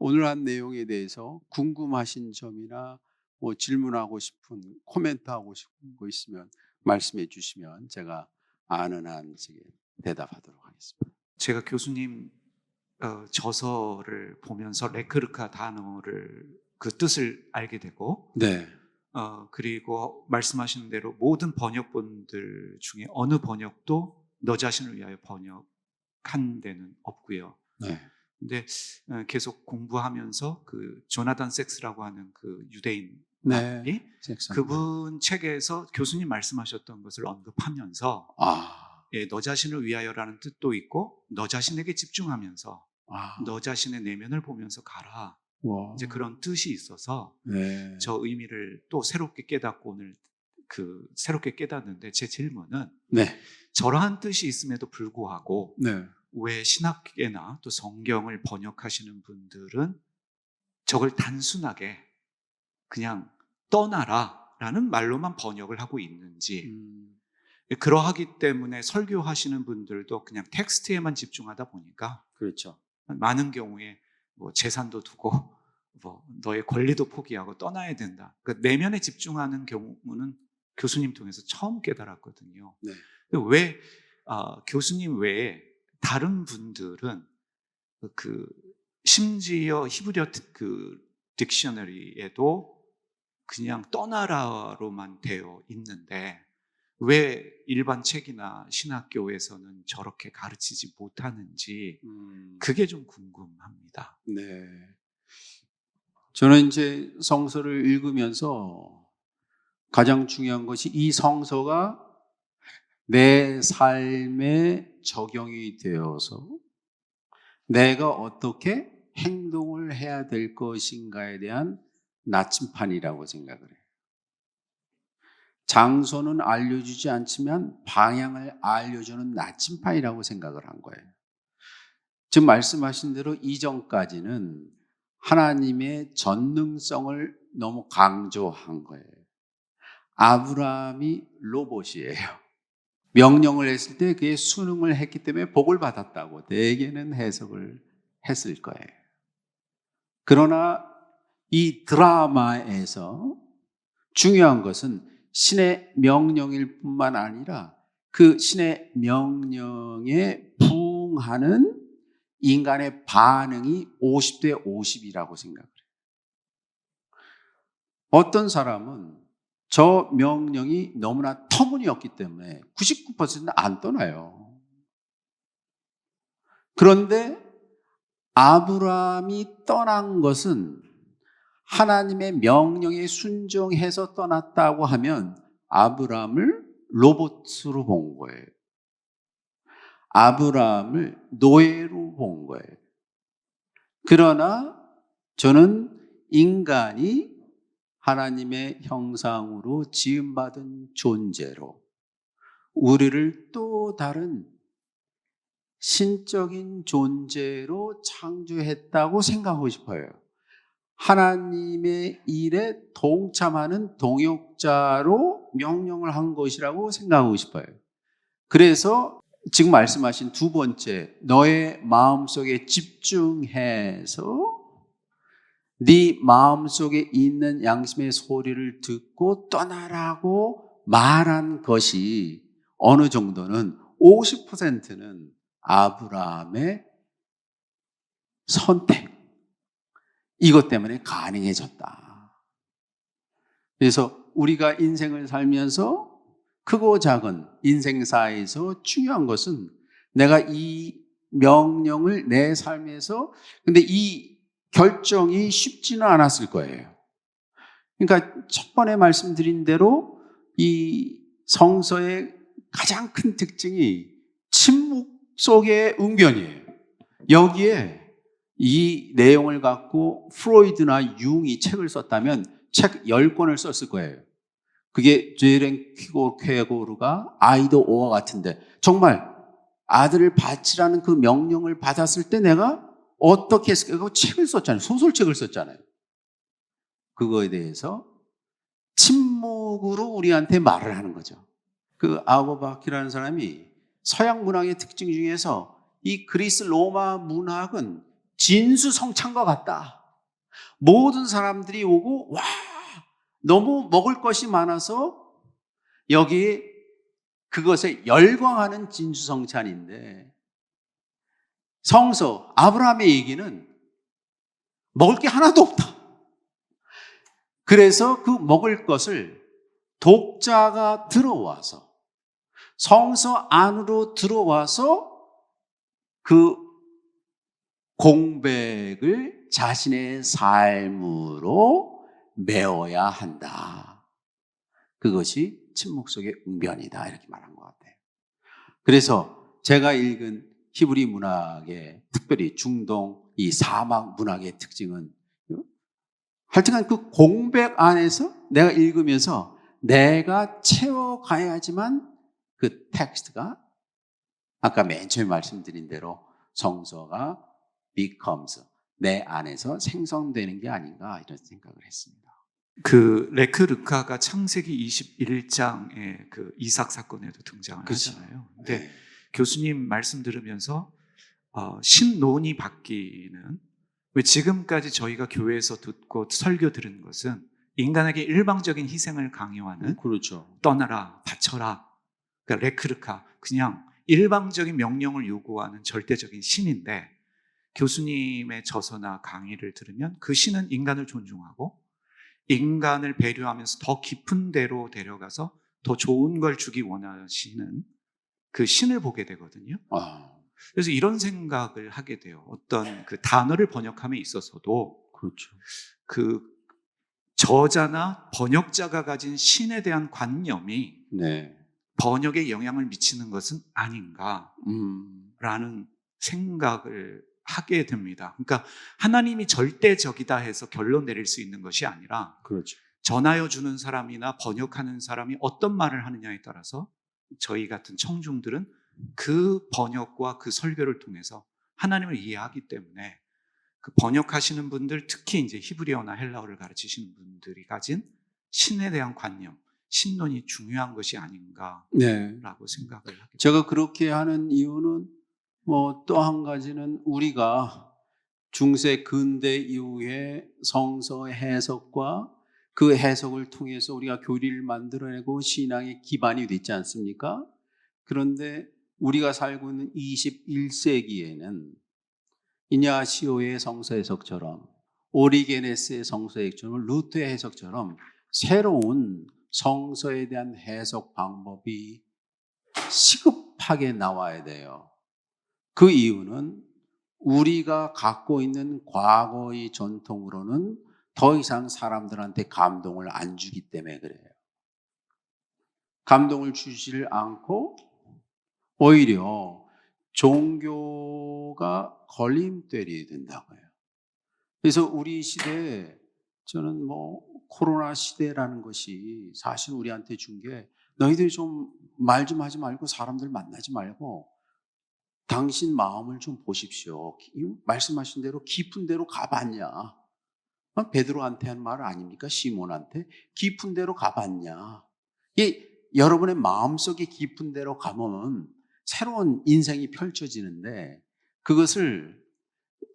오늘 한 내용에 대해서 궁금하신 점이나 뭐 질문하고 싶은 코멘트하고 싶은 거 있으면 말씀해 주시면 제가 아는 한 대답하도록 하겠습니다. 제가 교수님 저서를 보면서 레크르카 단어를 그 뜻을 알게 되고 네. 그리고 말씀하신 대로 모든 번역본들 중에 어느 번역도 너 자신을 위하여 번역한 데는 없고요. 네. 근데 계속 공부하면서 그 조나단 섹스라고 하는 그 유대인 네. 이 그분 책에서 교수님 말씀하셨던 것을 언급하면서 예, 너 자신을 위하여라는 뜻도 있고 너 자신에게 집중하면서 너 자신의 내면을 보면서 가라. 와. 이제 그런 뜻이 있어서 네. 저 의미를 또 새롭게 깨닫고 오늘 새롭게 깨닫는데 제 질문은 네. 저러한 뜻이 있음에도 불구하고 네. 왜 신학계나 또 성경을 번역하시는 분들은 저걸 단순하게 그냥 떠나라라는 말로만 번역을 하고 있는지 그러하기 때문에 설교하시는 분들도 그냥 텍스트에만 집중하다 보니까 그렇죠. 많은 경우에 뭐 재산도 두고 뭐 너의 권리도 포기하고 떠나야 된다. 그러니까 내면에 집중하는 경우는 교수님 통해서 처음 깨달았거든요. 네. 왜 교수님 외에 다른 분들은 그 심지어 히브리어 그 딕셔너리에도 그냥 떠나라로만 되어 있는데 왜 일반 책이나 신학교에서는 저렇게 가르치지 못하는지 그게 좀 궁금합니다. 네. 저는 이제 성서를 읽으면서 가장 중요한 것이 이 성서가 내 삶에 적용이 되어서 내가 어떻게 행동을 해야 될 것인가에 대한 나침판이라고 생각을 해요. 장소는 알려주지 않지만 방향을 알려주는 나침판이라고 생각을 한 거예요. 지금 말씀하신 대로 이전까지는 하나님의 전능성을 너무 강조한 거예요. 아브라함이 로봇이에요. 명령을 했을 때 그의 순응을 했기 때문에 복을 받았다고 대개는 해석을 했을 거예요. 그러나 이 드라마에서 중요한 것은 신의 명령일 뿐만 아니라 그 신의 명령에 부응하는 인간의 반응이 50대 50이라고 생각을 해요. 어떤 사람은 저 명령이 너무나 터무니없기 때문에 99%는 안 떠나요. 그런데 아브라함이 떠난 것은 하나님의 명령에 순종해서 떠났다고 하면 아브라함을 로봇으로 본 거예요. 아브라함을 노예로 본 거예요. 그러나 저는 인간이 하나님의 형상으로 지음받은 존재로 우리를 또 다른 신적인 존재로 창조했다고 생각하고 싶어요. 하나님의 일에 동참하는 동역자로 명령을 한 것이라고 생각하고 싶어요. 그래서 지금 말씀하신 두 번째, 너의 마음속에 집중해서 네 마음속에 있는 양심의 소리를 듣고 떠나라고 말한 것이 어느 정도는 50%는 아브라함의 선택, 이것 때문에 가능해졌다. 그래서 우리가 인생을 살면서 크고 작은 인생사에서 중요한 것은 내가 이 명령을 내 삶에서, 근데 이 결정이 쉽지는 않았을 거예요. 그러니까 첫 번에 말씀드린 대로 이 성서의 가장 큰 특징이 침묵 속의 응변이에요. 여기에 이 내용을 갖고 프로이드나 융이 책을 썼다면 책 10권을 썼을 거예요. 그게 죄랭 퀴고르가 아이도 오와 같은데 정말 아들을 바치라는 그 명령을 받았을 때 내가 어떻게 했을까? 그 책을 썼잖아요. 소설책을 썼잖아요. 그거에 대해서 침묵으로 우리한테 말을 하는 거죠. 그 아우바키라는 사람이 서양 문학의 특징 중에서 이 그리스 로마 문학은 진수성찬과 같다. 모든 사람들이 오고 와, 너무 먹을 것이 많아서 여기 그것에 열광하는 진수성찬인데, 성서 아브라함의 얘기는 먹을 게 하나도 없다. 그래서 그 먹을 것을 독자가 들어와서, 성서 안으로 들어와서 그 공백을 자신의 삶으로 메워야 한다. 그것이 침묵 속의 웅변이다, 이렇게 말한 것 같아요. 그래서 제가 읽은 히브리 문학의, 특별히 중동 이 사막 문학의 특징은, 하여튼간 그 공백 안에서 내가 읽으면서 내가 채워가야지만 그 텍스트가, 아까 맨 처음에 말씀드린 대로 성서가 becomes, 내 안에서 생성되는 게 아닌가, 이런 생각을 했습니다. 그 레크 르카가 창세기 21장의 그 이삭 사건에도 등장을 하잖아요. 근데 네. 교수님 말씀 들으면서 신론이 바뀌는, 왜 지금까지 저희가 교회에서 듣고 설교 들은 것은 인간에게 일방적인 희생을 강요하는, 그렇죠. 떠나라, 바쳐라, 그러니까 레크 르카, 그냥 일방적인 명령을 요구하는 절대적인 신인데, 교수님의 저서나 강의를 들으면 그 신은 인간을 존중하고 인간을 배려하면서 더 깊은 데로 데려가서 더 좋은 걸 주기 원하시는 그 신을 보게 되거든요. 그래서 이런 생각을 하게 돼요. 어떤 그 단어를 번역함에 있어서도, 그렇죠. 그 저자나 번역자가 가진 신에 대한 관념이 네. 번역에 영향을 미치는 것은 아닌가라는 생각을 하게 됩니다. 그러니까 하나님이 절대적이다 해서 결론 내릴 수 있는 것이 아니라, 그렇죠. 전하여 주는 사람이나 번역하는 사람이 어떤 말을 하느냐에 따라서 저희 같은 청중들은 그 번역과 그 설교를 통해서 하나님을 이해하기 때문에, 그 번역하시는 분들, 특히 이제 히브리어나 헬라어를 가르치시는 분들이 가진 신에 대한 관념, 신론이 중요한 것이 아닌가라고 생각을 하게 됩니다. 제가 그렇게 하는 이유는 또 한 가지는, 우리가 중세 근대 이후에 성서 해석과 그 해석을 통해서 우리가 교리를 만들어내고 신앙의 기반이 됐지 않습니까? 그런데 우리가 살고 있는 21세기에는 이냐시오의 성서 해석처럼, 오리게네스의 성서 해석처럼, 루터의 해석처럼 새로운 성서에 대한 해석 방법이 시급하게 나와야 돼요. 그 이유는 우리가 갖고 있는 과거의 전통으로는 더 이상 사람들한테 감동을 안 주기 때문에 그래요. 감동을 주지를 않고 오히려 종교가 걸림돌이 된다고요. 그래서 우리 시대에, 저는 코로나 시대라는 것이 사실 우리한테 준 게, 너희들이 좀 말 좀 하지 말고 사람들 만나지 말고 당신 마음을 좀 보십시오. 말씀하신 대로 깊은 데로 가봤냐? 베드로한테 한 말 아닙니까? 시몬한테 깊은 데로 가봤냐? 여러분의 마음속에 깊은 데로 가면 새로운 인생이 펼쳐지는데, 그것을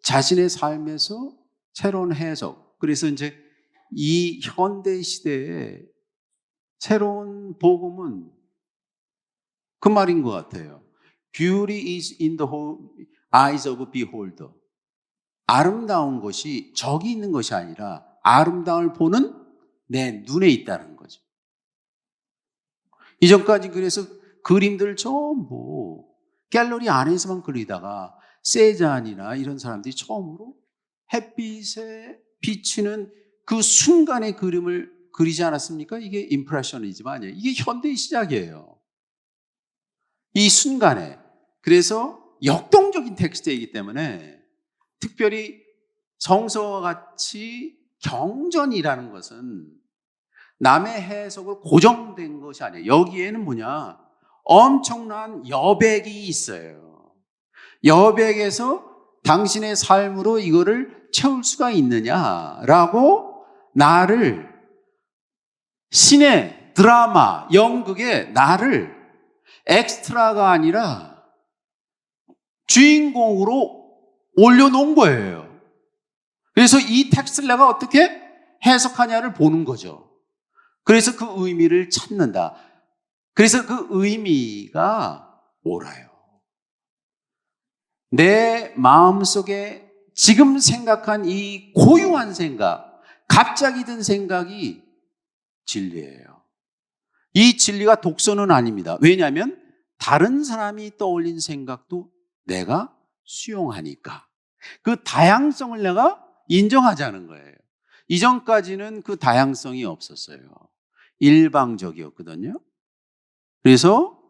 자신의 삶에서 새로운 해석, 그래서 이제 이 현대 시대에 새로운 복음은 그 말인 것 같아요. Beauty is in the eyes of a beholder. 아름다운 것이 저기 있는 것이 아니라 아름다움을 보는 내 눈에 있다는 거죠. 이전까지 그래서 그림들 전부 갤러리 안에서만 그리다가 세잔이나 이런 사람들이 처음으로 햇빛에 비치는 그 순간의 그림을 그리지 않았습니까? 이게 임프레셔니즘 아니에요. 이게 현대의 시작이에요. 이 순간에. 그래서 역동적인 텍스트이기 때문에, 특별히 성서와 같이 경전이라는 것은 남의 해석을 고정된 것이 아니에요. 여기에는 뭐냐? 엄청난 여백이 있어요. 여백에서 당신의 삶으로 이거를 채울 수가 있느냐라고, 나를 신의 드라마, 연극에 나를 엑스트라가 아니라 주인공으로 올려놓은 거예요. 그래서 이 텍스트를 내가 어떻게 해석하냐를 보는 거죠. 그래서 그 의미를 찾는다. 그래서 그 의미가 옳아요. 내 마음속에 지금 생각한 이 고유한 생각, 갑자기 든 생각이 진리예요. 이 진리가 독서는 아닙니다. 왜냐하면 다른 사람이 떠올린 생각도 내가 수용하니까. 그 다양성을 내가 인정하자는 거예요. 이전까지는 그 다양성이 없었어요. 일방적이었거든요. 그래서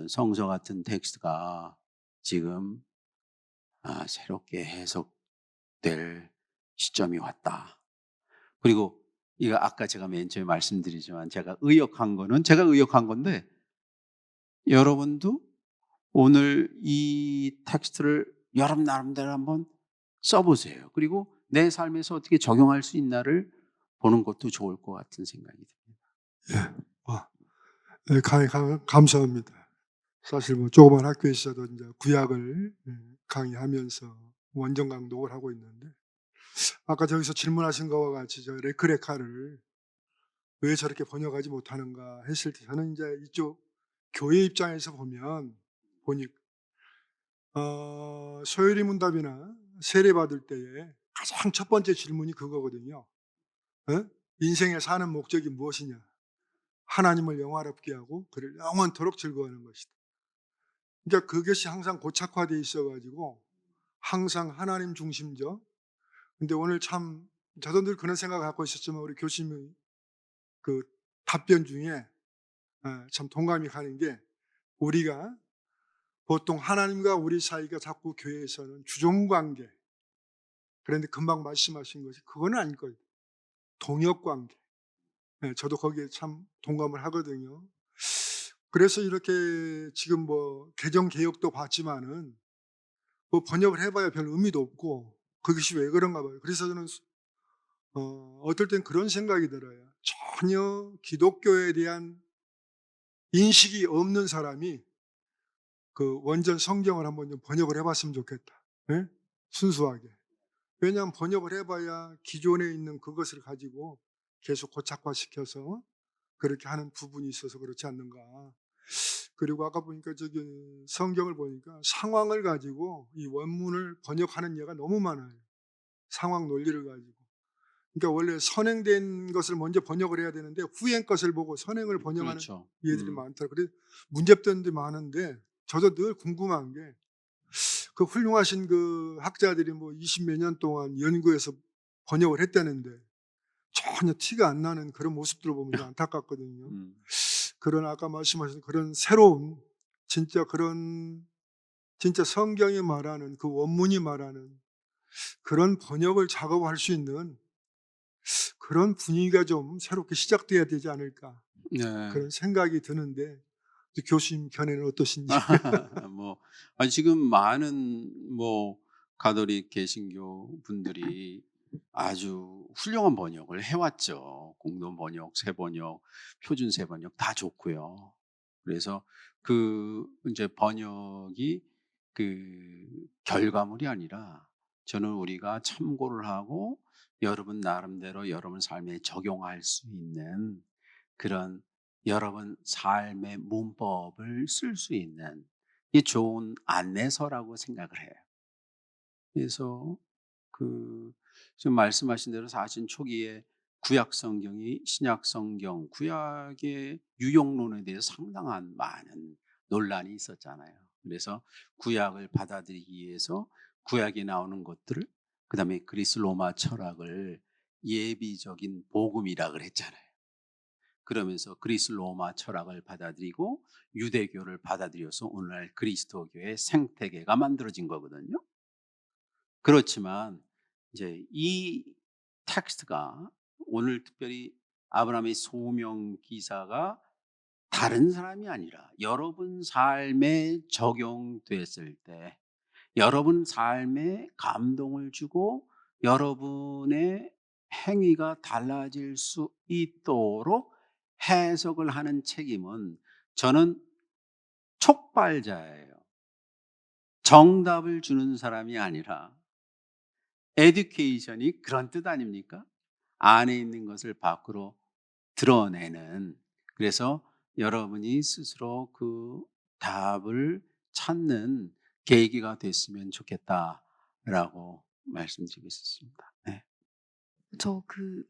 성서 같은 텍스트가 지금 새롭게 해석될 시점이 왔다. 그리고 이거 아까 제가 맨 처음에 말씀드리지만 제가 의역한 건데 여러분도 오늘 이 텍스트를 여러분 나름대로 한번 써보세요. 그리고 내 삶에서 어떻게 적용할 수 있나를 보는 것도 좋을 것 같은 생각이 듭니다. 네, 감사합니다. 사실 뭐 조그만 학교에서도 이제 구약을 강의하면서 원정 강독을 하고 있는데, 아까 저기서 질문하신 것과 같이 저 레크레카를 왜 저렇게 번역하지 못하는가 했을 때 저는 이제 이쪽 교회 입장에서 보니 소요리 문답이나 세례 받을 때에 가장 첫 번째 질문이 그거거든요. 인생의 사는 목적이 무엇이냐? 하나님을 영화롭게 하고 그를 영원토록 즐거워하는 것이다. 그러니까 그것이 항상 고착화되어 있어가지고 항상 하나님 중심적. 근데 오늘 참 저도 늘 그런 생각을 갖고 있었지만 우리 교수님의 그 답변 중에 참 동감이 가는 게, 우리가 보통 하나님과 우리 사이가 자꾸 교회에서는 주종관계, 그런데 금방 말씀하신 것이 그거는 아닐 거예요. 동역관계. 저도 거기에 참 동감을 하거든요. 그래서 이렇게 지금 뭐 개정 개혁도 봤지만은 뭐 번역을 해봐야 별 의미도 없고 그것이 왜 그런가 봐요. 그래서 저는 어떨 땐 그런 생각이 들어요. 전혀 기독교에 대한 인식이 없는 사람이 그 원전 성경을 한번 좀 번역을 해봤으면 좋겠다. 네? 순수하게. 왜냐하면 번역을 해봐야 기존에 있는 그것을 가지고 계속 고착화시켜서 그렇게 하는 부분이 있어서 그렇지 않는가. 그리고 아까 보니까 저기 성경을 보니까 상황을 가지고 이 원문을 번역하는 예가 너무 많아요. 상황 논리를 가지고. 그러니까 원래 선행된 것을 먼저 번역을 해야 되는데 후행 것을 보고 선행을 번역하는 그렇죠. 예들이 많더라고요. 그래서 문제점들이 많은데 저도 늘 궁금한 게, 그 훌륭하신 그 학자들이 뭐 20몇 년 동안 연구해서 번역을 했다는데 전혀 티가 안 나는 그런 모습들을 보면 좀 안타깝거든요. 그런 아까 말씀하신 그런 새로운 진짜 성경이 말하는 그 원문이 말하는 그런 번역을 작업할 수 있는 그런 분위기가 좀 새롭게 시작돼야 되지 않을까, 네. 그런 생각이 드는데 교수님 견해는 어떠신지? 뭐 지금 많은 뭐 가톨릭 개신교 분들이 아주 훌륭한 번역을 해왔죠. 공동 번역, 새 번역, 표준 새 번역 다 좋고요. 그래서 그 이제 번역이 그 결과물이 아니라 저는 우리가 참고를 하고 여러분 나름대로 여러분 삶에 적용할 수 있는 그런 여러분 삶의 문법을 쓸 수 있는 이 좋은 안내서라고 생각을 해요. 그래서 그 지금 말씀하신 대로 사실 초기에 구약 성경이 신약 성경, 구약의 유용론에 대해서 상당한 많은 논란이 있었잖아요. 그래서 구약을 받아들이기 위해서 구약에 나오는 것들을, 그다음에 그리스 로마 철학을 예비적인 복음이라 그랬잖아요. 그러면서 그리스 로마 철학을 받아들이고 유대교를 받아들여서 오늘날 그리스도교의 생태계가 만들어진 거거든요. 그렇지만 이제 이 텍스트가 오늘 특별히 아브라함의 소명 기사가 다른 사람이 아니라 여러분 삶에 적용됐을 때 여러분 삶에 감동을 주고 여러분의 행위가 달라질 수 있도록 해석을 하는 책임은 저는 촉발자예요. 정답을 주는 사람이 아니라 에듀케이션이 그런 뜻 아닙니까? 안에 있는 것을 밖으로 드러내는, 그래서 여러분이 스스로 그 답을 찾는 계기가 됐으면 좋겠다라고 말씀드리고 있었습니다. 네. 저 그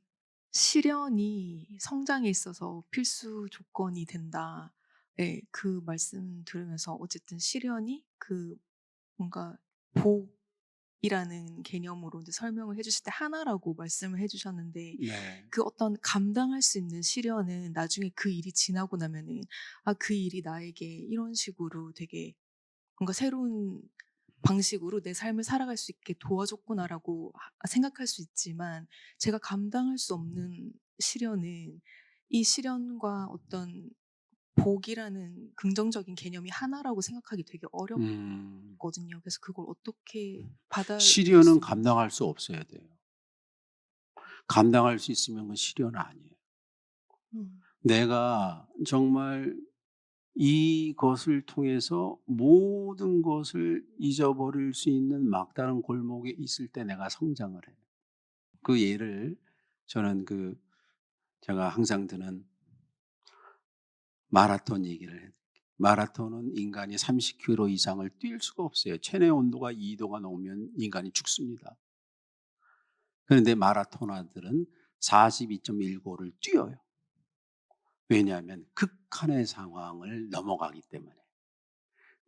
"실현이 성장에 있어서 필수 조건이 된다." 예. 그 말씀 들으면서 어쨌든 실현이 그 뭔가 복이라는 개념으로 이제 설명을 해 주실 때 하나라고 말씀을 해 주셨는데 네. 그 어떤 감당할 수 있는 시련은 나중에 그 일이 지나고 나면은 '아 그 일이 나에게 이런 식으로 되게 뭔가 새로운 방식으로 내 삶을 살아갈 수 있게 도와줬구나.'라고 생각할 수 있지만 제가 감당할 수 없는 시련은 이 시련과 어떤 복이라는 긍정적인 개념이 하나라고 생각하기 되게 음. 어렵거든요. 그래서 그걸 어떻게 받아들일 수 시련은 있는지. 감당할 수 없어야 돼요. 감당할 수 있으면 그건 시련은 아니에요. 음. 내가 정말 이것을 통해서 모든 것을 잊어버릴 수 있는 막다른 골목에 있을 때 내가 성장을 해요. 그 예를 저는 제가 항상 드는 마라톤 얘기를 해요. 마라톤은 인간이 30km 이상을 뛸 수가 없어요. 체내 온도가 2도가 넘으면 인간이 죽습니다. 그런데 마라토너들은 42.195를 뛰어요. 왜냐하면 극한의 상황을 넘어가기 때문에.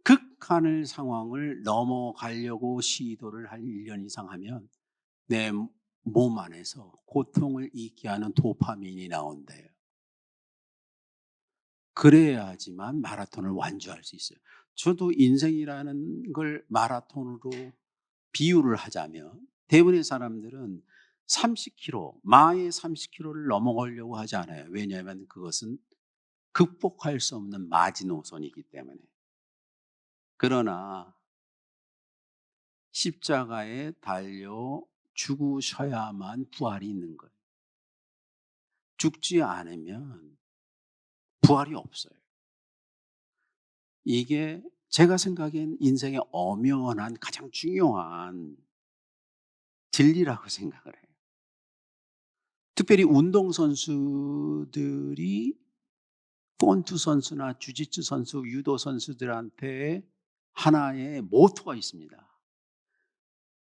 극한의 상황을 넘어가려고 시도를 한 1년 이상 하면 내 몸 안에서 고통을 잊게 하는 도파민이 나온대요. 그래야지만 마라톤을 완주할 수 있어요. 저도 인생이라는 걸 마라톤으로 비유를 하자면 대부분의 사람들은 30km, 마의 30km를 넘어가려고 하지 않아요. 왜냐하면 그것은 극복할 수 없는 마지노선이기 때문에. 그러나 십자가에 달려 죽으셔야만 부활이 있는 거예요. 죽지 않으면 부활이 없어요. 이게 제가 생각엔 인생의 엄연한 가장 중요한 진리라고 생각을 해요. 특별히 운동선수들이 폰투 선수나 주짓수 선수, 유도 선수들한테 하나의 모토가 있습니다.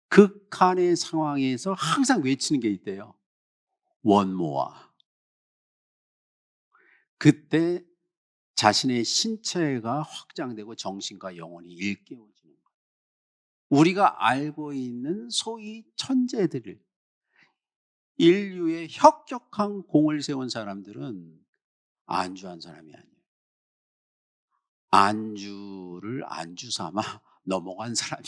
극한의 상황에서 항상 외치는 게 있대요. 원모아. 그때 자신의 신체가 확장되고 정신과 영혼이 일깨워지는 거예요. 우리가 알고 있는 소위 천재들을, 인류의 혁혁한 공을 세운 사람들은 안주한 사람이 아니에요. 안주를 안주 삼아 넘어간 사람이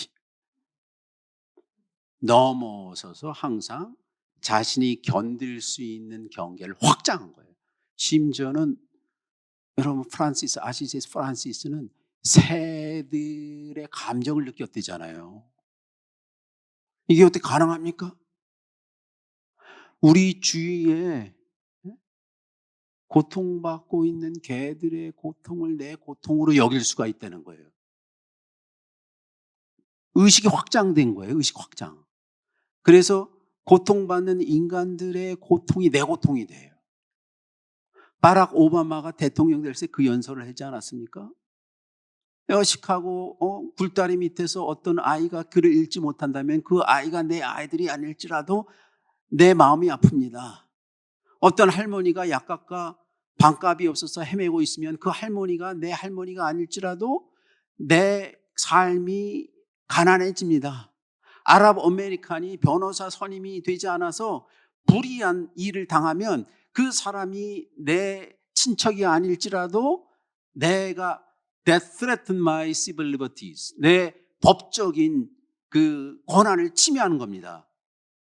넘어서서 항상 자신이 견딜 수 있는 경계를 확장한 거예요. 심지어는 여러분 아시지? 프란시스는 새들의 감정을 느꼈대잖아요. 이게 어떻게 가능합니까? 우리 주위에 고통받고 있는 개들의 고통을 내 고통으로 여길 수가 있다는 거예요. 의식이 확장된 거예요. 의식 확장. 그래서 고통받는 인간들의 고통이 내 고통이 돼요. 바락 오바마가 대통령 될 때 그 연설을 하지 않았습니까? 시카고 굴다리 밑에서 어떤 아이가 글을 읽지 못한다면 그 아이가 내 아이들이 아닐지라도 내 마음이 아픕니다. 어떤 할머니가 약값과 방값이 없어서 헤매고 있으면 그 할머니가 내 할머니가 아닐지라도 내 삶이 가난해집니다. 아랍 아메리칸이 변호사 선임이 되지 않아서 불의한 일을 당하면 그 사람이 내 친척이 아닐지라도 내가 that threaten my civil liberties, 내 법적인 그 권한을 침해하는 겁니다.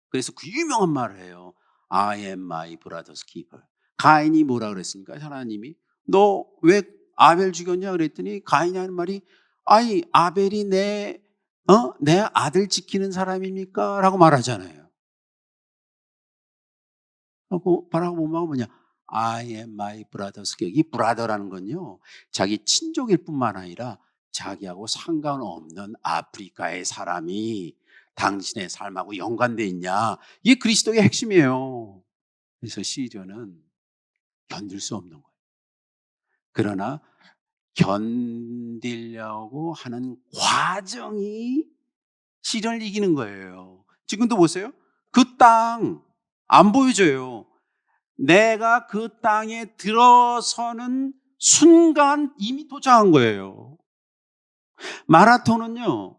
그래서 그 유명한 말을 해요. I am my brother's keeper. 가인이 뭐라 그랬습니까? 하나님이 너 왜 아벨 죽였냐 그랬더니 가인이 하는 말이 아니 아벨이 내 아들 지키는 사람입니까? 라고 말하잖아요. 그리고 바라고 보면 뭐냐? I am my brother's keeper. 이 brother라는 건요 자기 친족일 뿐만 아니라 자기하고 상관없는 아프리카의 사람이 당신의 삶하고 연관돼 있냐? 이게 그리스도의 핵심이에요. 그래서 시리언은 견딜 수 없는 거예요. 그러나 견디려고 하는 과정이 시련을 이기는 거예요. 지금도 보세요. 그 땅 안 보여줘요. 내가 그 땅에 들어서는 순간 이미 도착한 거예요. 마라톤은요,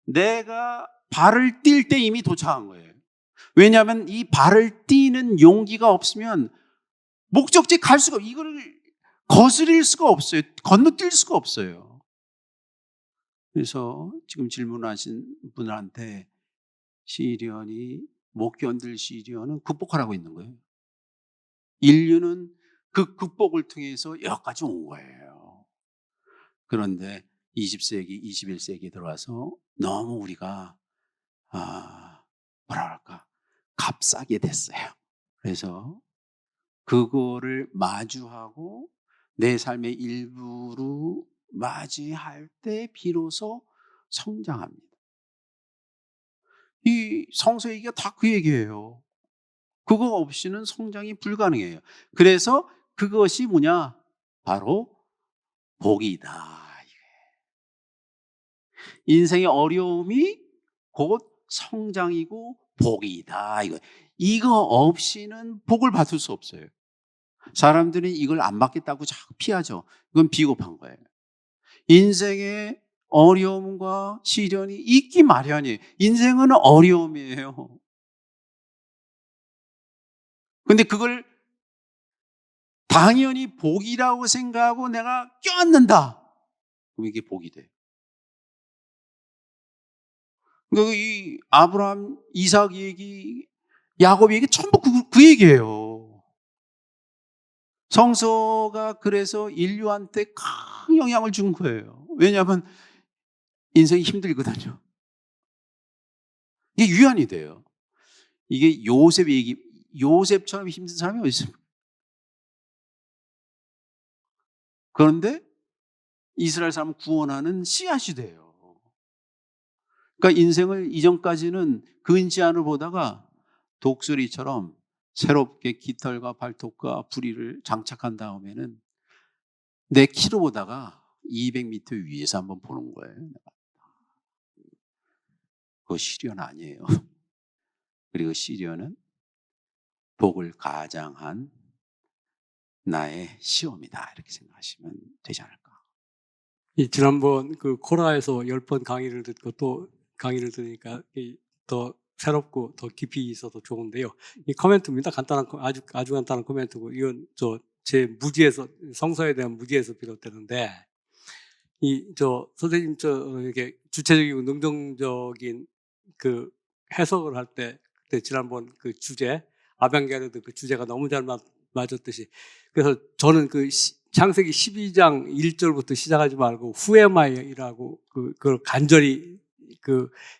내가 발을 뛸 때 이미 도착한 거예요. 왜냐하면 이 발을 띄는 용기가 없으면 목적지 갈 수가, 이걸 거스릴 수가 없어요. 건너뛸 수가 없어요. 그래서 지금 질문하신 분한테 시련이 못 견딜 시련은 극복하라고 있는 거예요. 인류는 그 극복을 통해서 여기까지 온 거예요. 그런데 20세기, 21세기 들어와서 너무 우리가 뭐라 할까, 값싸게 됐어요. 그래서 그거를 마주하고 내 삶의 일부로 맞이할 때 비로소 성장합니다. 이 성서 얘기가 다 그 얘기예요. 그거 없이는 성장이 불가능해요. 그래서 그것이 뭐냐? 바로 복이다. 인생의 어려움이 곧 성장이고 복이다. 이거 없이는 복을 받을 수 없어요. 사람들은 이걸 안 받겠다고 자꾸 피하죠. 이건 비겁한 거예요. 인생의 어려움과 시련이 있기 마련이에요. 인생은 어려움이에요. 근데 그걸 당연히 복이라고 생각하고 내가 껴안는다. 그럼 이게 복이 돼요. 이 아브라함, 이삭 얘기, 야곱 얘기 전부 그 얘기예요. 성서가 그래서 인류한테 큰 영향을 준 거예요. 왜냐하면 인생이 힘들거든요. 이게 유한이 돼요. 이게 요셉 얘기, 요셉처럼 힘든 사람이 어디 있습니까? 그런데 이스라엘 사람을 구원하는 씨앗이 돼요. 그러니까 인생을 이전까지는 근시안을 보다가 독수리처럼 새롭게 깃털과 발톱과 부리를 장착한 다음에는 내 키로 보다가 200m 위에서 한번 보는 거예요. 그거 시련 아니에요. 그리고 시련은 복을 가장한 나의 시험이다. 이렇게 생각하시면 되지 않을까. 지난번 그 코라에서 10번 강의를 듣고 또 강의를 들으니까 더 새롭고 더 깊이 있어서 좋은데요. 이 코멘트입니다. 간단한, 아주 간단한 코멘트고, 이건 제 무지에서, 성서에 대한 무지에서 비롯되는데, 선생님, 이렇게 주체적이고 능동적인 그 해석을 할 때, 그때 지난번 그 주제, 아방게르드 그 주제가 너무 잘 맞았듯이, 그래서 저는 창세기 12장 1절부터 시작하지 말고 후에마이라고 그걸 간절히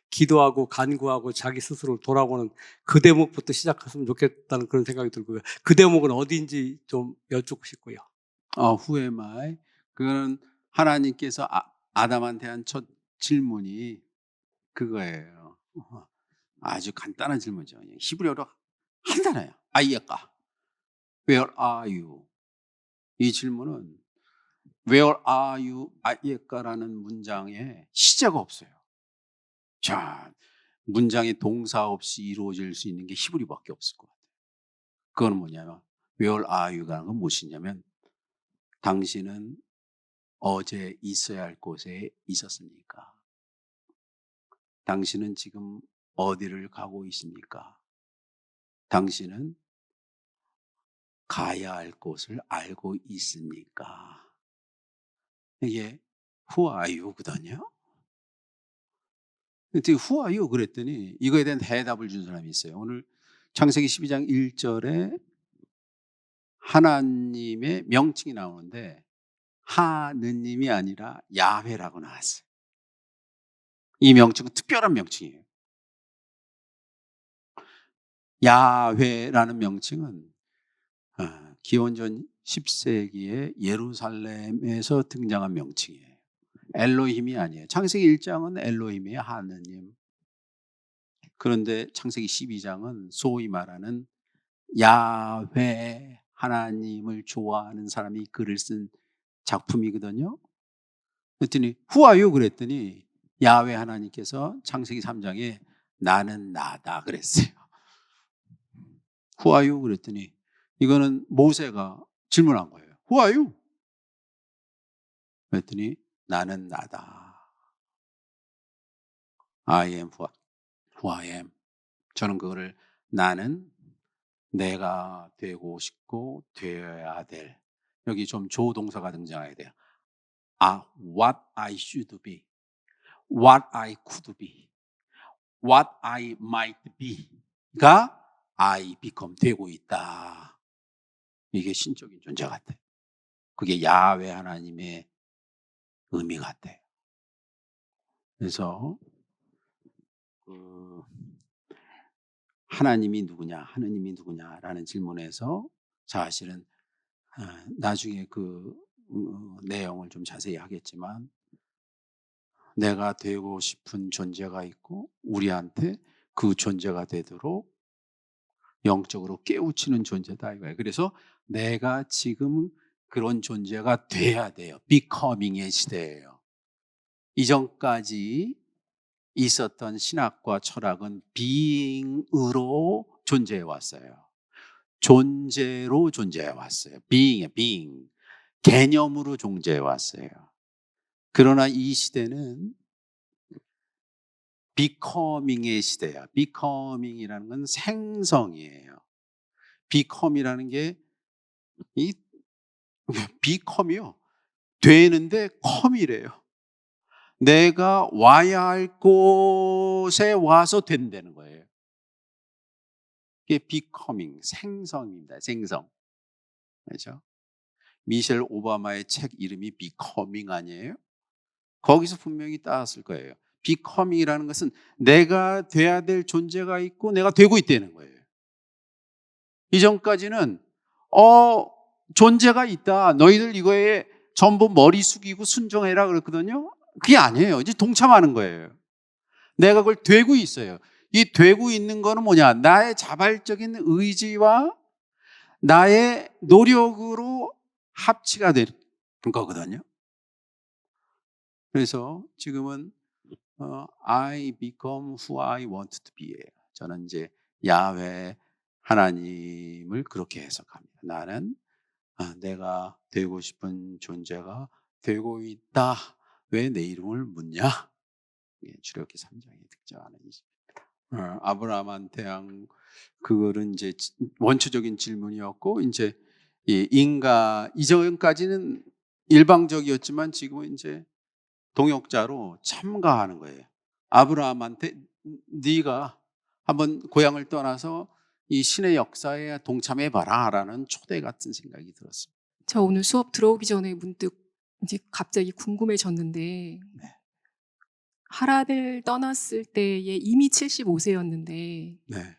기도하고 간구하고 자기 스스로 돌아보는 그 대목부터 시작했으면 좋겠다는 그런 생각이 들고요. 그 대목은 어디인지 좀 여쭙고 싶고요. 후에마이, 그거는 하나님께서 아담한테 한 첫 질문이 그거예요. 아주 간단한 질문이죠. 히브리어로 한 단어예요. 아이야까, Where are you? 이 질문은 Where are you? 아이야까라는 문장에 시제가 없어요. 자, 문장의 동사 없이 이루어질 수 있는 게 히브리밖에 없을 것 같아요. 그건 뭐냐면 Where are you라는 건 무엇이냐면, 당신은 어제 있어야 할 곳에 있었습니까? 당신은 지금 어디를 가고 있습니까? 당신은 가야 할 곳을 알고 있습니까? 이게 Who are you거든요. Who are you? 그랬더니 이거에 대한 대답을 준 사람이 있어요. 오늘 창세기 12장 1절에 하나님의 명칭이 나오는데 하느님이 아니라 야훼라고 나왔어요. 이 명칭은 특별한 명칭이에요. 야훼라는 명칭은 기원전 10세기에 예루살렘에서 등장한 명칭이에요. 엘로힘이 아니에요. 창세기 1장은 엘로힘이에요. 하느님. 그런데 창세기 12장은 소위 말하는 야훼 하나님을 좋아하는 사람이 글을 쓴 작품이거든요. 그랬더니 후아유 그랬더니 야훼 하나님께서 창세기 3장에 나는 나다 그랬어요. 후아유 그랬더니 이거는 모세가 질문한 거예요. 후아유 그랬더니 나는 나다. I am who I am. 저는 그거를 나는 내가 되고 싶고 되어야 될, 여기 좀 조동사가 등장해야 돼요. What I should be, what I could be, what I might be가 I become 되고 있다. 이게 신적인 존재 같아요. 그게 야훼 하나님의 의미 같아요. 그래서 하나님이 누구냐, 하느님이 누구냐라는 질문에서 사실은 나중에 그 내용을 좀 자세히 하겠지만 내가 되고 싶은 존재가 있고 우리한테 그 존재가 되도록 영적으로 깨우치는 존재다 이거예요. 그래서 내가 지금 그런 존재가 돼야 돼요. becoming의 시대예요. 이전까지 있었던 신학과 철학은 being으로 존재해 왔어요. 존재로 존재해 왔어요. being. 개념으로 존재해 왔어요. 그러나 이 시대는 becoming의 시대야. becoming이라는 건 생성이에요. become이라는 게 이 become이요. 되는데 come이래요. 내가 와야 할 곳에 와서 된다는 거예요. 이게 becoming, 생성입니다. 생성. 그렇죠? 미셸 오바마의 책 이름이 becoming 아니에요? 거기서 분명히 따왔을 거예요. becoming이라는 것은 내가 돼야 될 존재가 있고 내가 되고 있다는 거예요. 이전까지는 존재가 있다. 너희들 이거에 전부 머리 숙이고 순종해라 그랬거든요. 그게 아니에요. 이제 동참하는 거예요. 내가 그걸 되고 있어요. 이 되고 있는 거는 뭐냐? 나의 자발적인 의지와 나의 노력으로 합치가 되는 거거든요. 그래서 지금은 I become who I want to be예요. 저는 이제 야훼 하나님을 그렇게 해석합니다. 나는 내가 되고 싶은 존재가 되고 있다. 왜 내 이름을 묻냐? 출애굽기 3장에 등장하는 이십니다. 아브라함한테 한 그거는 이제 원초적인 질문이었고 이제 이전까지는 일방적이었지만 지금은 이제 동역자로 참가하는 거예요. 아브라함한테 네가 한번 고향을 떠나서 이 신의 역사에 동참해봐라라는 초대 같은 생각이 들었습니다. 저 오늘 수업 들어오기 전에 문득 이제 갑자기 궁금해졌는데 네. 하란을 떠났을 때에 이미 75세였는데 네.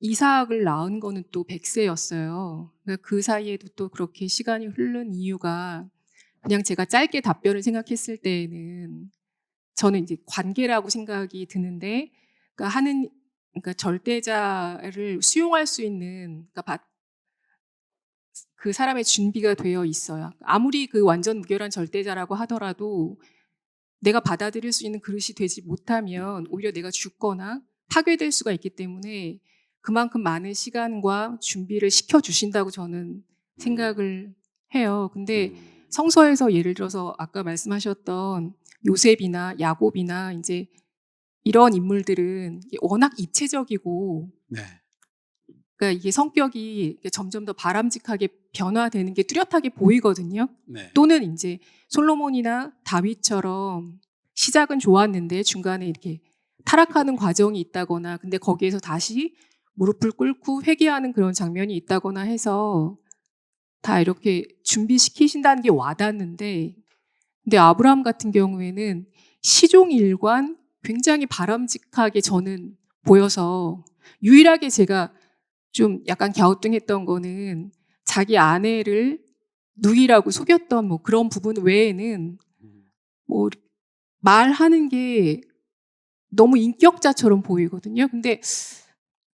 이삭을 낳은 거는 또 100세였어요. 그 사이에도 또 그렇게 시간이 흐른 이유가 그냥 제가 짧게 답변을 생각했을 때에는 저는 이제 관계라고 생각이 드는데 그러니까 절대자를 수용할 수 있는 그러니까 그 사람의 준비가 되어 있어요. 아무리 그 완전 무결한 절대자라고 하더라도 내가 받아들일 수 있는 그릇이 되지 못하면 오히려 내가 죽거나 파괴될 수가 있기 때문에 그만큼 많은 시간과 준비를 시켜주신다고 저는 생각을 해요. 근데 성서에서 예를 들어서 아까 말씀하셨던 요셉이나 야곱이나 이제 이런 인물들은 워낙 입체적이고 네. 그러니까 이게 성격이 점점 더 바람직하게 변화되는 게 뚜렷하게 보이거든요. 네. 또는 이제 솔로몬이나 다윗처럼 시작은 좋았는데 중간에 이렇게 타락하는 과정이 있다거나 근데 거기에서 다시 무릎을 꿇고 회개하는 그런 장면이 있다거나 해서 다 이렇게 준비시키신다는 게 와닿는데 근데 아브라함 같은 경우에는 시종일관 굉장히 바람직하게 저는 보여서 유일하게 제가 좀 약간 갸우뚱했던 거는 자기 아내를 누이라고 속였던 뭐 그런 부분 외에는 뭐 말하는 게 너무 인격자처럼 보이거든요. 근데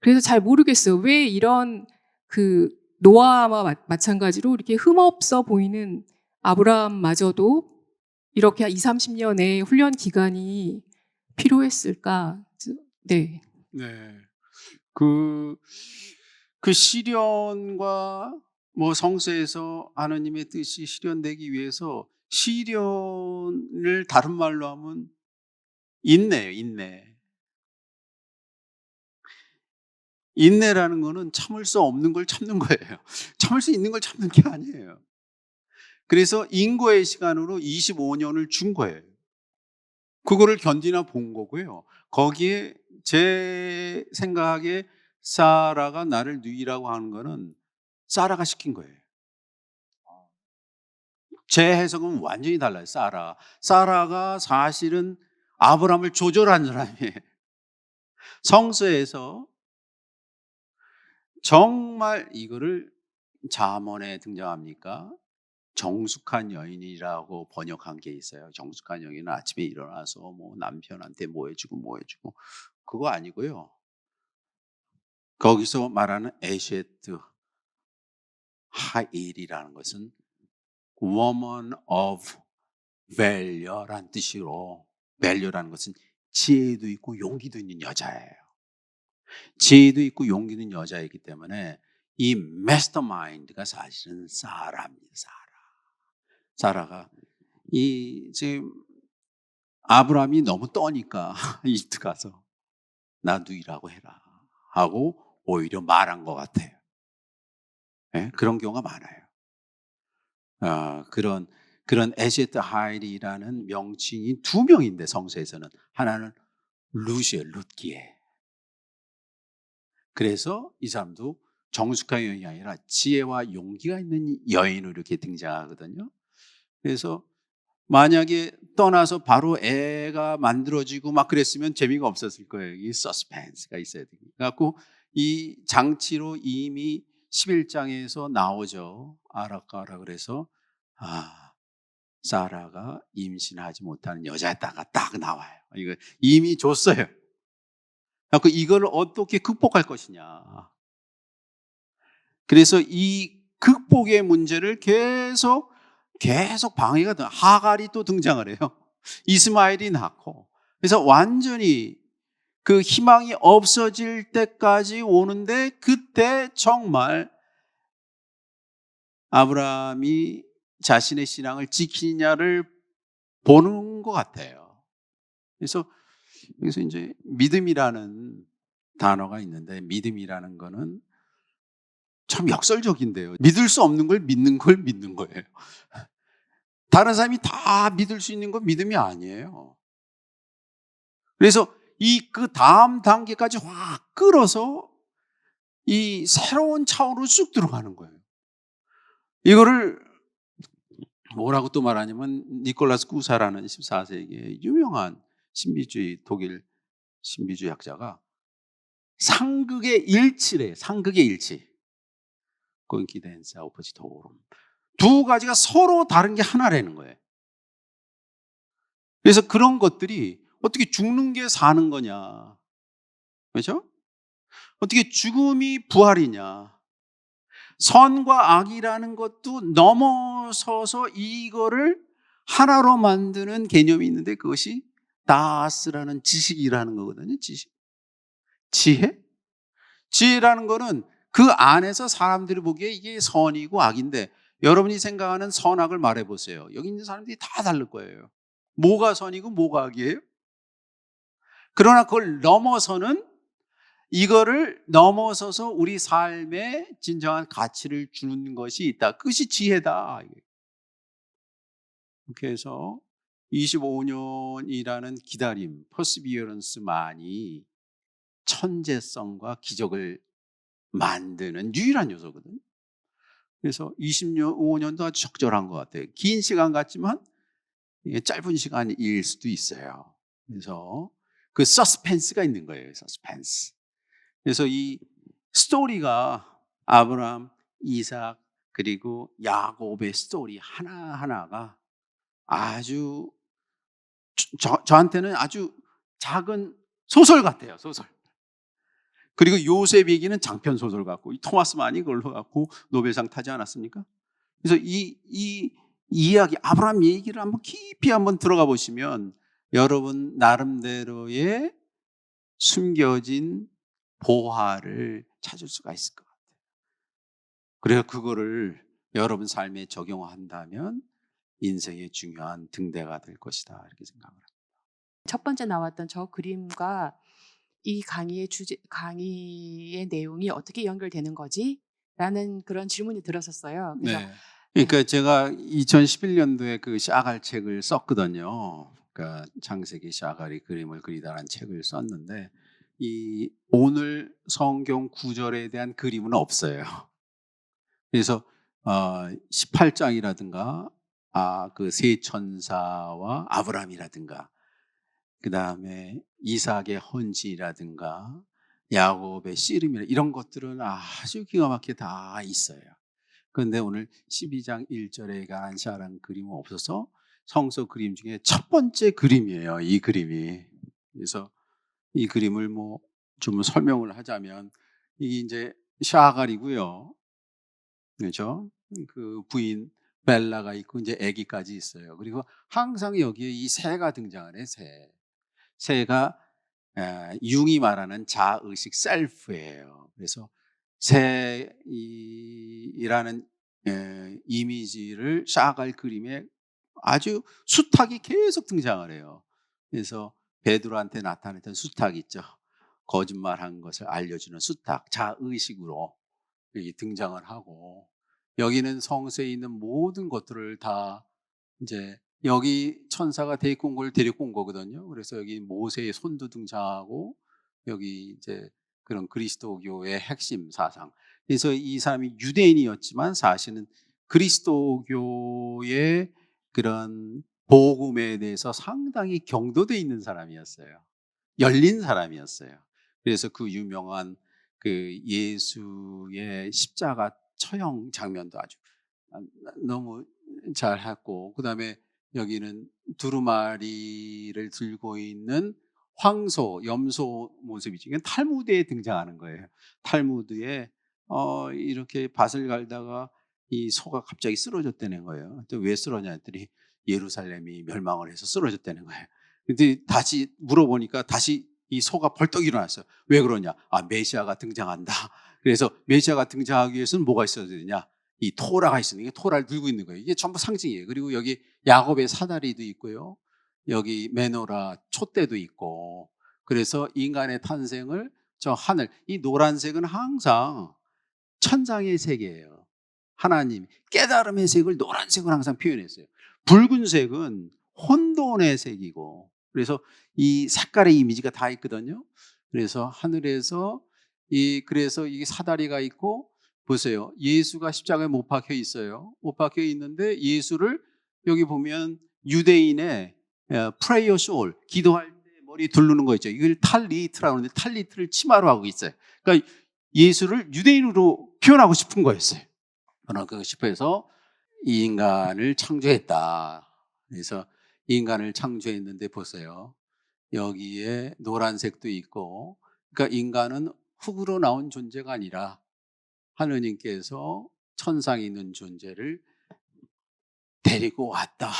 그래서 잘 모르겠어요. 왜 이런 그 노아와 마찬가지로 이렇게 흠없어 보이는 아브라함마저도 이렇게 20-30년의 훈련 기간이 필요했을까? 네. 네. 그 시련과 뭐 성서에서 하나님의 뜻이 실현되기 위해서 시련을 다른 말로 하면 인내예요, 인내. 인내라는 거는 참을 수 없는 걸 참는 거예요. 참을 수 있는 걸 참는 게 아니에요. 그래서 인고의 시간으로 25년을 준 거예요. 그거를 견디나 본 거고요. 거기에 제 생각에 사라가 나를 누이라고 하는 거는 사라가 시킨 거예요. 제 해석은 완전히 달라요. 사라가 사실은 아브라함을 조절한 사람이에요. 성서에서 정말 이거를 잠언에 등장합니까? 정숙한 여인이라고 번역한 게 있어요. 정숙한 여인은 아침에 일어나서 뭐 남편한테 뭐 해주고 그거 아니고요. 거기서 말하는 에셰트 하일이라는 것은 woman of value란 뜻으로, value라는 것은 지혜도 있고 용기도 있는 여자예요. 지혜도 있고 용기도 있는 여자이기 때문에 이 마스터마인드가 사실은 사라입니다. 사라가 지금 아브라함이 너무 떠니까 이집트 가서 나 누이라고 해라 하고 오히려 말한 것 같아요. 네? 그런 경우가 많아요. 그런 에셋 하일이라는 명칭이 두 명인데 성서에서는 하나는 룻이에요, 룻기에. 그래서 이 사람도 정숙한 여인이 아니라 지혜와 용기가 있는 여인으로 이렇게 등장하거든요. 그래서 만약에 떠나서 바로 애가 만들어지고 막 그랬으면 재미가 없었을 거예요. 이 서스펜스가 있어야 되니까. 그래갖고 이 장치로 이미 11장에서 나오죠. 아라카라 그래서 사라가 임신하지 못하는 여자였다가 딱 나와요. 이거 이미 줬어요. 그래서 이걸 어떻게 극복할 것이냐. 그래서 이 극복의 문제를 계속 방해가 돼. 하갈이 또 등장을 해요. 이스마엘이 낳고. 그래서 완전히 그 희망이 없어질 때까지 오는데 그때 정말 아브라함이 자신의 신앙을 지키냐를 보는 것 같아요. 그래서 여기서 이제 믿음이라는 단어가 있는데 믿음이라는 거는 참 역설적인데요. 믿을 수 없는 걸 믿는 거예요. 다른 사람이 다 믿을 수 있는 건 믿음이 아니에요. 그래서 그 다음 단계까지 확 끌어서 이 새로운 차원으로 쑥 들어가는 거예요. 이거를 뭐라고 또 말하냐면 니콜라스 구사라는 14세기의 유명한 독일 신비주의학자가 상극의 일치래. 상극의 일치. 코인시덴스 오포지토룸. 두 가지가 서로 다른 게 하나라는 거예요. 그래서 그런 것들이 어떻게 죽는 게 사는 거냐. 그렇죠? 어떻게 죽음이 부활이냐. 선과 악이라는 것도 넘어서서 이거를 하나로 만드는 개념이 있는데 그것이 다스라는 지식이라는 거거든요. 지혜? 지혜라는 거는 그 안에서 사람들이 보기에 이게 선이고 악인데 여러분이 생각하는 선악을 말해보세요. 여기 있는 사람들이 다 다를 거예요. 뭐가 선이고 뭐가 악이에요? 그러나 그걸 넘어서는 이거를 넘어서서 우리 삶에 진정한 가치를 주는 것이 있다. 그것이 지혜다. 그렇게 해서 25년이라는 기다림, 퍼시비어런스만이 천재성과 기적을 만드는 유일한 요소거든요. 그래서 25년도 아주 적절한 것 같아요. 긴 시간 같지만 짧은 시간일 수도 있어요. 그래서 그 서스펜스가 있는 거예요. 서스펜스. 그래서 이 스토리가 아브라함, 이삭 그리고 야곱의 스토리 하나하나가 아주 저한테는 아주 작은 소설 같아요. 소설. 그리고 요셉 얘기는 장편 소설 같고, 이 토마스 만이 그걸로 갖고 노벨상 타지 않았습니까? 그래서 이 이야기, 아브라함 얘기를 한번 깊이 한번 들어가 보시면 여러분 나름대로의 숨겨진 보화를 찾을 수가 있을 것 같아요. 그래서 그거를 여러분 삶에 적용한다면 인생의 중요한 등대가 될 것이다, 이렇게 생각합니다. 첫 번째 나왔던 저 그림과 이 강의의 내용이 어떻게 연결되는 거지? 라는 그런 질문이 들었었어요. 그래서 네. 그러니까 제가 2011년도에 그 샤갈 책을 썼거든요. 그러니까 창세기 샤갈이 그림을 그리다라는 책을 썼는데, 이 오늘 성경 구절에 대한 그림은 없어요. 그래서 18장이라든가 그 세 천사와 아브라함이라든가, 그 다음에 이삭의 헌지라든가 야곱의 씨름이라, 이런 것들은 아주 기가 막히게 다 있어요. 그런데 오늘 12장 1절에 관한 샤랑 그림은 없어서 성서 그림 중에 첫 번째 그림이에요, 이 그림이. 그래서 이 그림을 뭐 좀 설명을 하자면, 이게 이제 샤갈이고요, 그렇죠? 그 부인 벨라가 있고 이제 아기까지 있어요. 그리고 항상 여기에 이 새가 등장하네. 새가 융이 말하는 자의식 셀프예요. 그래서 새이라는 이미지를 샤갈 그림에 아주 수탉이 계속 등장을 해요. 그래서 베드로한테 나타났던 수탉 있죠. 거짓말한 것을 알려주는 수탉, 자의식으로 여기 등장을 하고, 여기는 성서에 있는 모든 것들을 다 이제 여기 천사가 데리고 온 걸 데리고 온 거거든요. 그래서 여기 모세의 손도 등장하고, 여기 이제 그런 그리스도교의 핵심 사상. 그래서 이 사람이 유대인이었지만 사실은 그리스도교의 그런 복음에 대해서 상당히 경도돼 있는 사람이었어요. 열린 사람이었어요. 그래서 그 유명한 그 예수의 십자가 처형 장면도 아주 너무 잘 했고, 그다음에 여기는 두루마리를 들고 있는 황소, 염소 모습이죠. 이건 탈무드에 등장하는 거예요. 탈무드에 이렇게 밭을 갈다가 이 소가 갑자기 쓰러졌다는 거예요. 또 왜 쓰러졌냐 했더니 예루살렘이 멸망을 해서 쓰러졌다는 거예요. 근데 다시 물어보니까 다시 이 소가 벌떡 일어났어요. 왜 그러냐? 메시아가 등장한다. 그래서 메시아가 등장하기 위해서는 뭐가 있어야 되냐? 이 토라가 있으니까 토라를 들고 있는 거예요. 이게 전부 상징이에요. 그리고 여기 야곱의 사다리도 있고요, 여기 메노라 촛대도 있고, 그래서 인간의 탄생을 저 하늘, 이 노란색은 항상 천상의 색이에요. 하나님 깨달음의 색을 노란색으로 항상 표현했어요. 붉은색은 혼돈의 색이고, 그래서 이 색깔의 이미지가 다 있거든요. 그래서 하늘에서 그래서 이 사다리가 있고, 보세요. 예수가 십자가에 못 박혀 있어요. 못 박혀 있는데 예수를 여기 보면 유대인의 프레이어 숄, 기도할 때 머리 두르는 거 있죠. 이걸 탈리트라고 하는데 탈리트를 치마로 하고 있어요. 그러니까 예수를 유대인으로 표현하고 싶은 거였어요. 그러고 싶어서 이 인간을 창조했다. 그래서 이 인간을 창조했는데 보세요. 여기에 노란색도 있고, 그러니까 인간은 흙으로 나온 존재가 아니라 하느님께서 천상에 있는 존재를 데리고 왔다.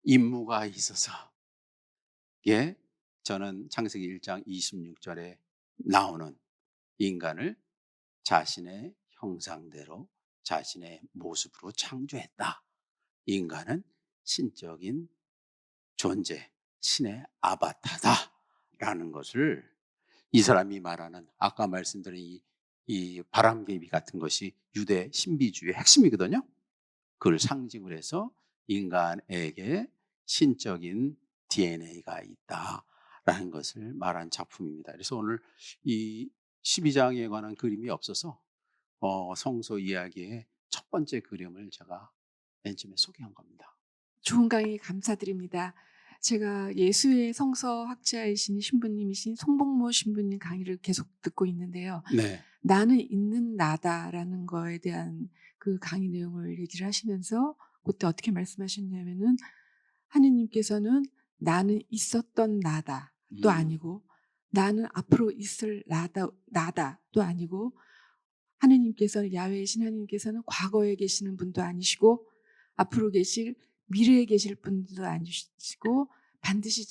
임무가 있어서. 예, 저는 창세기 1장 26절에 나오는 인간을 자신의 형상대로 자신의 모습으로 창조했다. 인간은 신적인 존재, 신의 아바타다라는 것을 이 사람이 말하는, 아까 말씀드린 이 바람개비 같은 것이 유대 신비주의의 핵심이거든요. 그걸 상징을 해서 인간에게 신적인 DNA가 있다라는 것을 말한 작품입니다. 그래서 오늘 이 12장에 관한 그림이 없어서 성서 이야기의 첫 번째 그림을 제가 맨 처음에 소개한 겁니다. 좋은 강의 감사드립니다. 제가 예수의 성서 학자이신 신부님이신 송복모 신부님 강의를 계속 듣고 있는데요. 네. 나는 있는 나다라는 거에 대한 그 강의 내용을 얘기를 하시면서 그때 어떻게 말씀하셨냐면은 하느님께서는 나는 있었던 나다도 아니고 나는 앞으로 있을 나다도 아니고 하느님께서는 야훼이신 하느님께서는 과거에 계시는 분도 아니시고 앞으로 계실 미래에 계실 분도 아니시고 반드시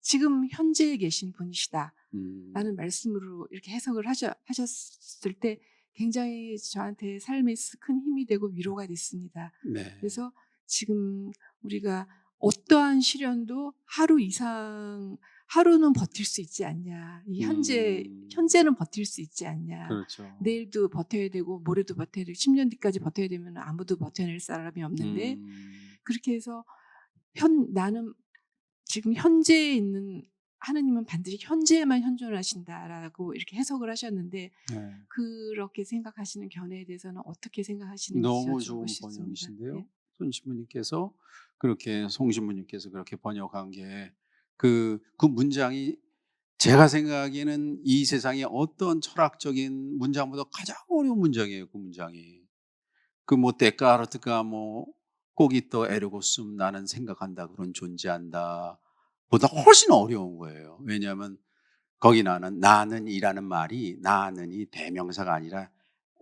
지금 현재에 계신 분이시다라는 말씀으로 이렇게 해석을 하셨을 때 굉장히 저한테 삶에 큰 힘이 되고 위로가 됐습니다. 네. 그래서 지금 우리가 어떠한 시련도 하루 이상 하루는 버틸 수 있지 않냐. 이 현재는 버틸 수 있지 않냐. 그렇죠. 내일도 버텨야 되고 모레도 버텨야 되고 10년 뒤까지 버텨야 되면 아무도 버텨낼 사람이 없는데 그렇게 해서 나는 지금 현재에 있는 하느님은 반드시 현재에만 현존하신다라고 이렇게 해석을 하셨는데 네. 그렇게 생각하시는 견해에 대해서는 어떻게 생각하시는지 너무 여쭤보고 좋은 싶습니다. 번역이신데요. 네. 손 신부님께서 송 신부님께서 그렇게 번역한 게 그 문장이 제가 생각하기에는 이 세상에 어떤 철학적인 문장보다 가장 어려운 문장이에요. 그 문장이. 데카르트가 코기또 에르고숨 나는 생각한다 그런 존재한다 보다 훨씬 어려운 거예요. 왜냐하면 거기 나는이라는 말이 나는이 대명사가 아니라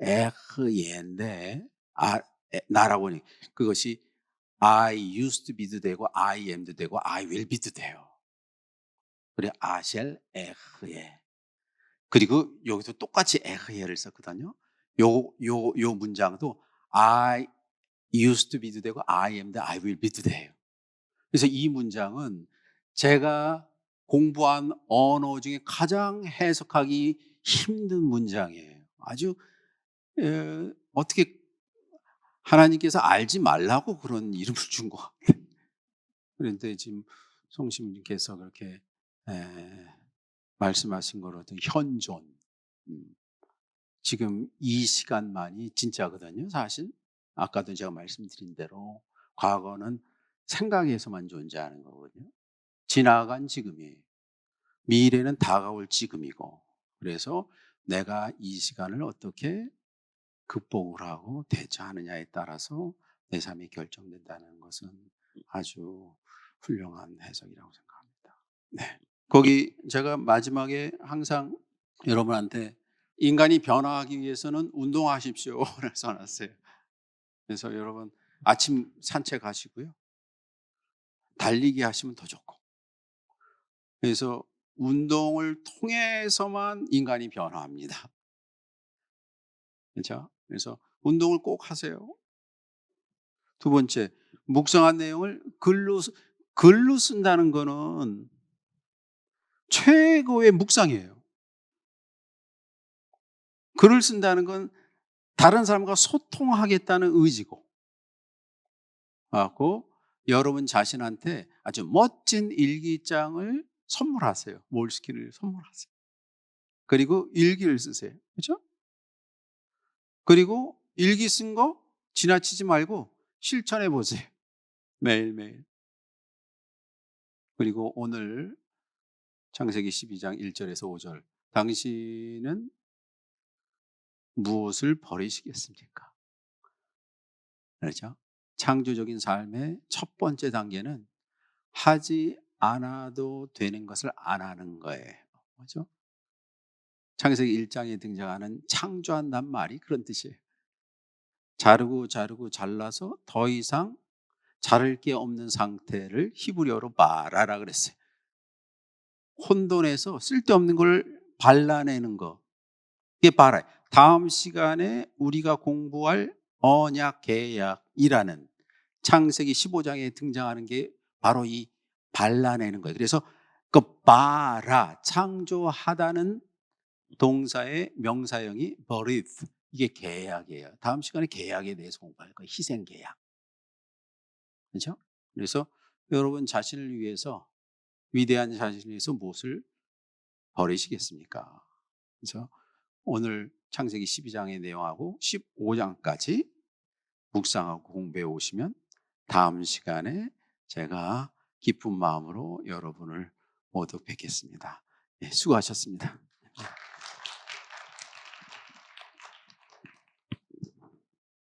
에흐예인데 나라고 하니 그것이 I used to be도 되고 I am도 되고 I will be도 돼요. 그래 아셀 에흐예. 그리고 여기도 똑같이 에흐예를 썼거든요. 요 문장도 I used to be도 되고 I am도 I will be도 돼요. 그래서 이 문장은 제가 공부한 언어 중에 가장 해석하기 힘든 문장이에요. 아주 어떻게 하나님께서 알지 말라고 그런 이름을 준 것 같아요. 그런데 지금 송신부님께서 그렇게 말씀하신 거로도 현존 지금 이 시간만이 진짜거든요. 사실 아까도 제가 말씀드린 대로 과거는 생각에서만 존재하는 거거든요. 지나간 지금이에요. 미래는 다가올 지금이고 그래서 내가 이 시간을 어떻게 극복을 하고 대처하느냐에 따라서 내 삶이 결정된다는 것은 아주 훌륭한 해석이라고 생각합니다. 네. 거기 제가 마지막에 항상 여러분한테 인간이 변화하기 위해서는 운동하십시오를 써놨어요. 그래서 여러분 아침 산책하시고요. 달리기 하시면 더 좋고. 그래서 운동을 통해서만 인간이 변화합니다. 그렇죠? 그래서 운동을 꼭 하세요. 두 번째, 묵상한 내용을 글로 쓴다는 거는 최고의 묵상이에요. 글을 쓴다는 건 다른 사람과 소통하겠다는 의지고, 여러분 자신한테 아주 멋진 일기장을 선물하세요. 몰스킨을 선물하세요. 그리고 일기를 쓰세요. 그렇죠? 그리고 일기 쓴 거 지나치지 말고 실천해 보세요. 매일매일. 그리고 오늘 창세기 12장 1절에서 5절 당신은 무엇을 버리시겠습니까? 그렇죠? 창조적인 삶의 첫 번째 단계는 하지 않아도 되는 것을 안 하는 거예요. 그렇죠? 창세기 1장에 등장하는 창조한다는 말이 그런 뜻이에요. 자르고 잘라서 더 이상 자를 게 없는 상태를 히브리어로 바라라 그랬어요. 혼돈에서 쓸데없는 걸 발라내는 거. 이게 바라. 다음 시간에 우리가 공부할 언약 계약이라는 창세기 15장에 등장하는 게 바로 이 발라내는 거예요. 그래서 그 바라 창조하다는 동사의 명사형이 버리트 이게 계약이에요. 다음 시간에 계약에 대해서 공부할 거예요. 희생 계약. 그렇죠? 그래서 여러분 자신을 위해서 위대한 자신을 위해서 무엇을 버리시겠습니까? 그래서 오늘 창세기 12장의 내용하고 15장까지 묵상하고 공부해 오시면 다음 시간에 제가 기쁜 마음으로 여러분을 모두 뵙겠습니다. 네, 수고하셨습니다.